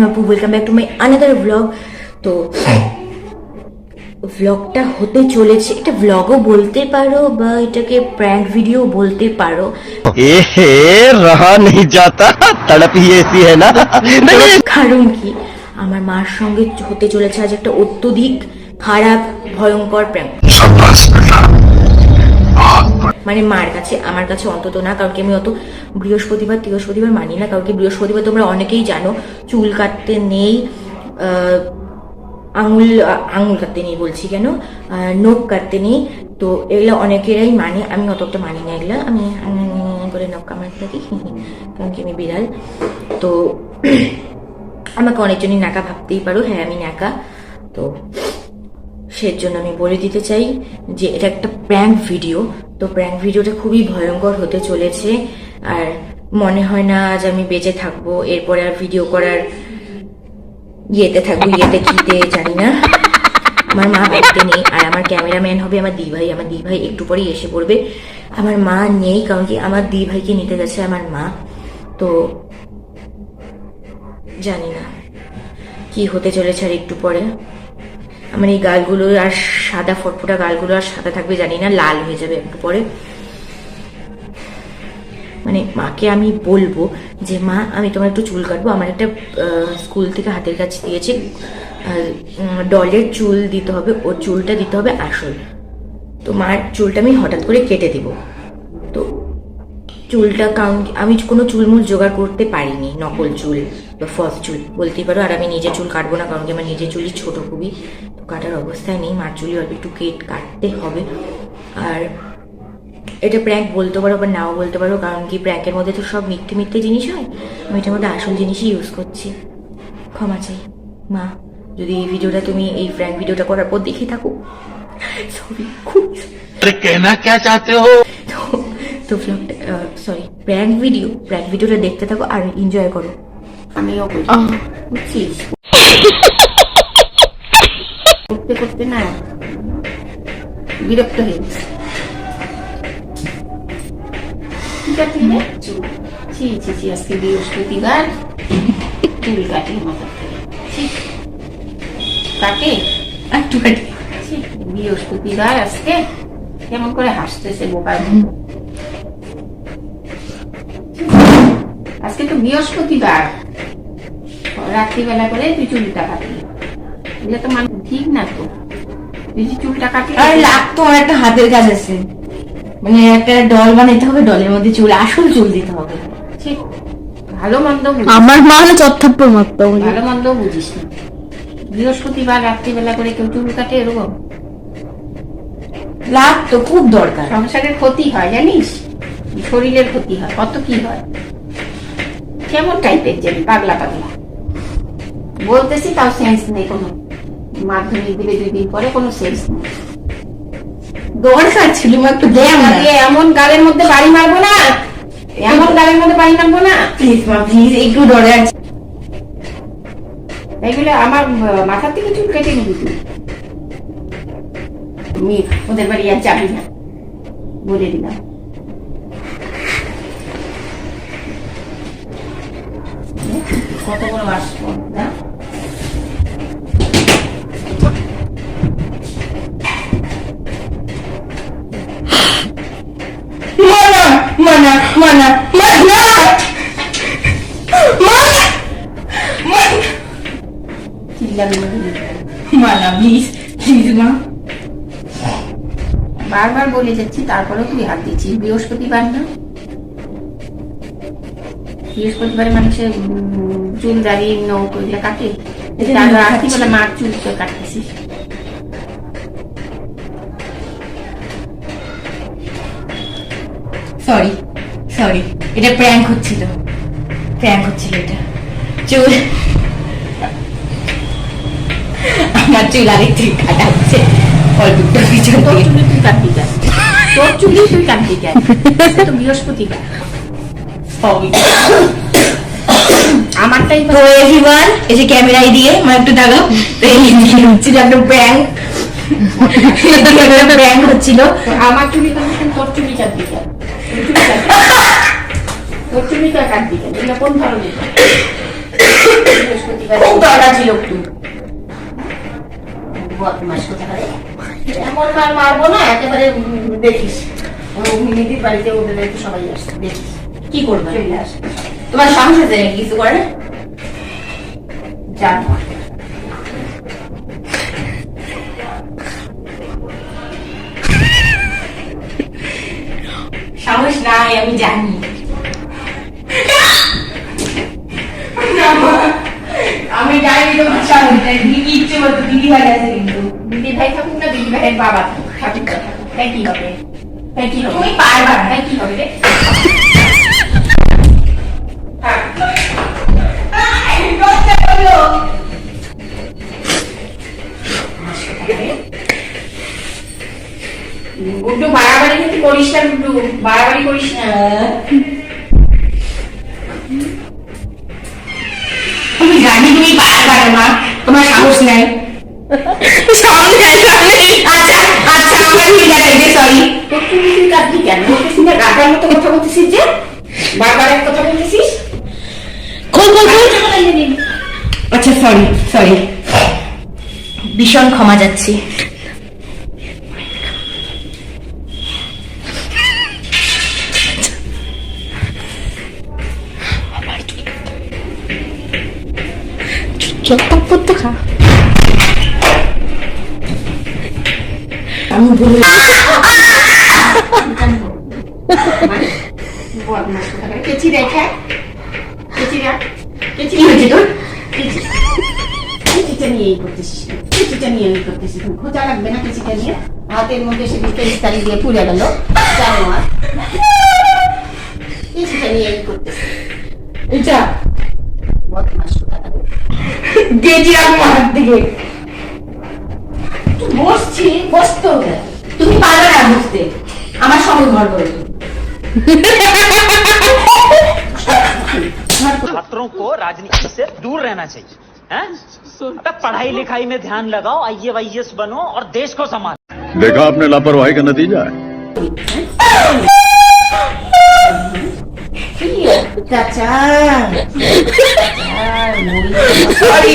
মাপু, welcome back to my another blog. তো ব্লগটা হতে চলেছে, এটা ব্লগও বলতে পারো বা এটাকে প্র্যাঙ্ক ভিডিও বলতে পারো। रहा नहीं जाता तड़प ही ऐसी है ना। কারণ কি, আমার মার সঙ্গে হতে চলেছে আজ একটা অত্যধিক খারাপ ভয়ঙ্কর প্র্যাঙ্ক। মানে মার কাছে, আমার কাছে অন্তত না, কারণ কি আমি অত বৃহস্পতিবার মানি না। কারণ কি বৃহস্পতিবার তোমরা অনেকেই জানো চুল কাটতে নেই, আঙুল কাটতে নেই বলছি কেন, নখ কাটতে নেই। তো এগুলো অনেকেরাই মানে, আমি অতটা মানি না এগুলো। আমি করে নখ কামাতে থাকি কারণ কি আমি বিড়াল। তো আমাকে অনেকজনই ন্যাকা ভাবতেই পারো, হ্যাঁ আমি ন্যাকা। তো সেজন্য আমি বলে দিতে চাই যে এটা একটা প্র্যাঙ্ক ভিডিও। তো প্র্যাঙ্ক ভিডিওটা খুবই ভয়ঙ্কর হতে চলেছে। আর মনে হয় না আজ আমি বেঁচে থাকবো, এরপরে আর ভিডিও করার ইয়েতে থাকবো, কিতে জানি না। আমার মা বাড়িতে নেই, আর আমার ক্যামেরাম্যান হবে আমার দিভাই। আমার দিভাই একটু পরেই এসে পড়বে। আমার মা নেই, কারণ কি আমার দিভাইকে নিতে গেছে আমার মা। তো জানি না কি হতে চলেছে আর একটু পরে। আমার এই গালগুলো আর সাদা ফটফটা গালগুলো আর সাদা থাকবে জানি না, লাল হয়ে যাবে একটু পরে। মানে মাকে আমি বলবো যে মা আমি তোমার একটু চুল কাটবো। আমার একটা স্কুল থেকে হাতের কাছে দিয়েছে ডলের চুল দিতে হবে, ওর চুলটা দিতে হবে আসল। তো মার চুলটা আমি হঠাৎ করে কেটে দিব। তো চুলটা, কারণ আমি কোনো চুলমুল জোগাড় করতে পারিনি, নকল চুল বা ফলস চুল বলতেই পারো। আর আমি নিজের চুল কাটবো না, কারণ কি আমার নিজের চুলই ছোট খুবই, তো কাটার অবস্থায় নেই। মার চুলই অল্প একটু কাটতে হবে। আর এটা প্র্যাঙ্ক বলতে পারো বা নাও বলতে পারো, কারণ কি প্র্যাঙ্কের মধ্যে তো সব মিথ্যে মিথ্যে জিনিস হয়, আমি এটার মধ্যে আসল জিনিসই ইউজ করছি। ক্ষমা চাই মা, যদি এই ভিডিওটা তুমি এই প্র্যাঙ্ক ভিডিওটা করার পর দেখে থাকো। সরি, খুব कहना क्या चाहते हो। তো ব্লগটা প্র্যাঙ্ক ভিডিওটা দেখতে থাকো আর এনজয় করো। আমিও বুঝছিস করতে করতে না বিরক্ত হয়ে গেছে। ঠিক আছে, আজকে বৃহস্পতিবার, চুল কাটি মাথার থেকে কাটে একটু কাটে। বৃহস্পতিবার আজকে কেমন করে হাসতেছে বোকার মতো। আজকে তো বৃহস্পতিবার, রাত্রিবেলা করে তুই চুলটা কাটলি, এগুলো তো মানে ঠিক না। তো তুই যে চুলটা কাটলি, আর লাগতো আমার একটা হাতের কাজ আছে, মানে একটা ডল বানাইতে হবে, ডলের মধ্যে চুল, আসল চুল দিতে হবে। ঠিক ভালো মন্দ আমার মা হলে চত্থাপ্পর মারতো। ভালো মন্দ বুঝিস না। বৃহস্পতিবার রাত্রিবেলা করে কেউ চুল কাটে এরকম? লাগতো, খুব দরকার। সংসারের ক্ষতি হয় জানিস, শরীরের ক্ষতি হয়, কত কি হয়। কেমন টাইপের যে পাগলা পাগলা বলতেছি, তাও সেন্স নেই কোনো। মাধ্যমিক দিলে 2 দিন পরে কোনো সেন্স নেই। দরকার ছিল একটু এমন গালের মধ্যে বাড়ি মারবো না, এমন গালের মধ্যে বাড়ি মারবো না। প্লিজ মা, প্লিজ একটু ডরে আছে। এগুলো আমার মাথার থেকে চুল কেটে নিবি তুই। তুমি ওদের বাড়ি আর যাবি না, বলে দিলাম। কত বড় আসবো না। বারবার বলে যাচ্ছি, তারপরেও তুই হাত দিচ্ছিস। বৃহস্পতিবার না, বৃহস্পতিবারে মানুষের চুল দাড়ি নখ ওইগুলো কাটে, রাত্রিবেলা মার চুল কাটতেছিস। সরি, এটা প্র্যাঙ্ক হচ্ছিল এটা। চুল, আমার চুল আরেক থেকে কাটা হচ্ছে অল্প পিছন তোর থেকে। চুলি তুই কাটবি কেন? তোর চুলি তুই কাটবি কেন? তো বৃহস্পতিবার আমারটাই তো এভরিওয়ান, এই যে ক্যামেরায় দিয়ে আমার একটু দাঁড়াও। তো এই হচ্ছিল একটা প্র্যাঙ্ক, একটা প্র্যাঙ্ক হচ্ছিল। আমার চুলি কাটবি, তোর চুলি কাটবি কেন? তোর চুলি কাটবি কেন? এগুলো কোন ধরনের? বৃহস্পতিবার খুব দরকার ছিল একটু। বদমাস কোথাকারে। এমন মার মারবো না একেবারে, দেখিস মিনিদির বাড়িতে ওদের বাড়িতে সবাই আসছে, দেখিস কি করবে? চলে আসবে তোমার সাহস আছে নাকি কিছু করে? জানো। সাহস নাই, আমি জানি। আমি জানি তোমার সাহস নাই। দিদি ইচ্ছে মতো দিদি ভাই আছে কিন্তু। দিদি ভাই থাকুক না দিদি ভাইয়ের বাবা থাকুক না থাকুক, তাই কি হবে? তাই কি হবে? তুমি পারবা না। তাই কি হবে রে? গুড্ডু বাড়াবাড়ি কিন্তু করিস না, গুড্ডু বাড়াবাড়ি করিস না। আমি জানি তুমি পারবা না মা, তোমার সাহস নাই। সামনে সামনে। আচ্ছা আচ্ছা, আমার ঠিক আছে, সরি। তোর তুমি কাঁদবি কেন? বলতেছিস না গাটার মতো কথা বলতেছিস যে, বারবার এক কথা বলতেছিস। খোল খোল খোল। আচ্ছা সরি সরি, ভীষণ ক্ষমা যাচ্ছি। চটপট তো খা। আমি ভুলে বদমাস কোথাকারে। কেচি রেখে কেচি রাখ, কেচি কি হয়েছে তোর? কেচিটা নিয়ে এই করতেছিস, কেচিটা নিয়ে এই করতেছিস। খোঁজা লাগবে না কেচিটা নিয়ে, হাতের মধ্যে সেদিকে ইস্তারি দিয়ে পুড়ে গেল জানোয়ার। কেচিটা নিয়ে এই করতেছিস, এটা বদমাস কোথাকারে। গেছি আমার হাত থেকে। তুই বসছি, বসতে হবে। তুমি পারবে না বুঝতে, আমার সঙ্গে ঘর করে। छात्रों को राजनीति से दूर रहना चाहिए हैं? अबे पढ़ाई लिखाई में ध्यान लगाओ, IAS बनो और देश को संभालो। देखा आपने लापरवाही का नतीजा है। চাচা সরি।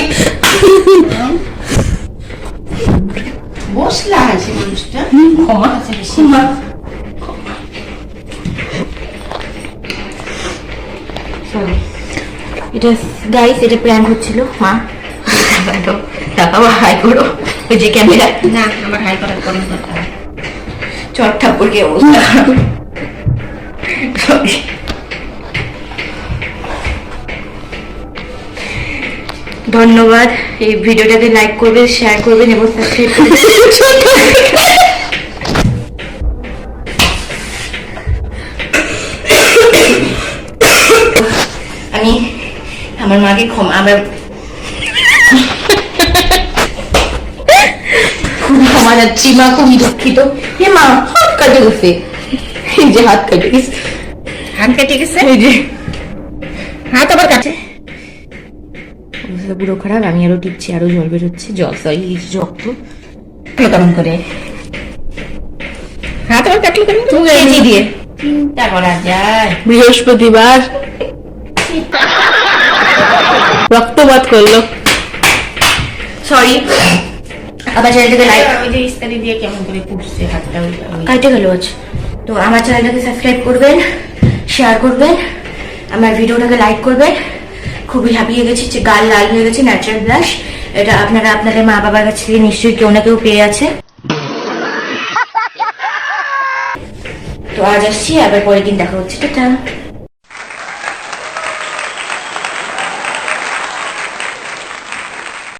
বসলা আছে মানুষটা, ক্ষমা আছে বেশি। ক্ষমা। সরি, এটা গাইস, এটা প্র্যাঙ্ক হচ্ছিল। মা টাকা হাই করো, ওই যে ক্যামেরা না আমার হাই করার কোনো দরকার নেই। চট ঠাকুর কি অবস্থা। সরি। ধন্যবাদ। এই ভিডিওটাকে লাইক করবেন, শেয়ার করবেন এবং সাবস্ক্রাইব করবেন। আমি আমার মাকে ক্ষমা, আমার খুবই ক্ষমা যাচ্ছি মা, খুবই দুঃখিত। হে মা, হাত কাটে গেছে, এই যে হাত কাটে গেছে, হাত কেটে গেছে, এই যে হাত আবার কাছে। অবস্থা পুরো খারাপ। আমি আরো টিপছি, আরো জল বেরোচ্ছে, জল সরি রক্ত। কেমন করে হাত আবার কাটলো কেন? কেজি দিয়ে চিন্তা করা যায়। বৃহস্পতিবার রক্তপাত করলো। সরি। আবার চ্যানেলটাকে লাইক, ওই যে ইস্তারি দিয়ে কেমন করে পুড়ছে হাতটা, কাটে গেল আজ। তো আমার চ্যানেলটাকে সাবস্ক্রাইব করবেন, শেয়ার করবেন, আমার ভিডিওটাকে লাইক করবেন। খুবই হাঁপিয়ে গেছি, যে গাল লাল হয়ে গেছে, ন্যাচারাল ব্লাশ। এটা আপনারা আপনাদের মা বাবার কাছ থেকে নিশ্চয়ই কেউ না কেউ পেয়ে আছে। তো আজ আসছি, আবার পরের দিন দেখা হচ্ছে। টাটা।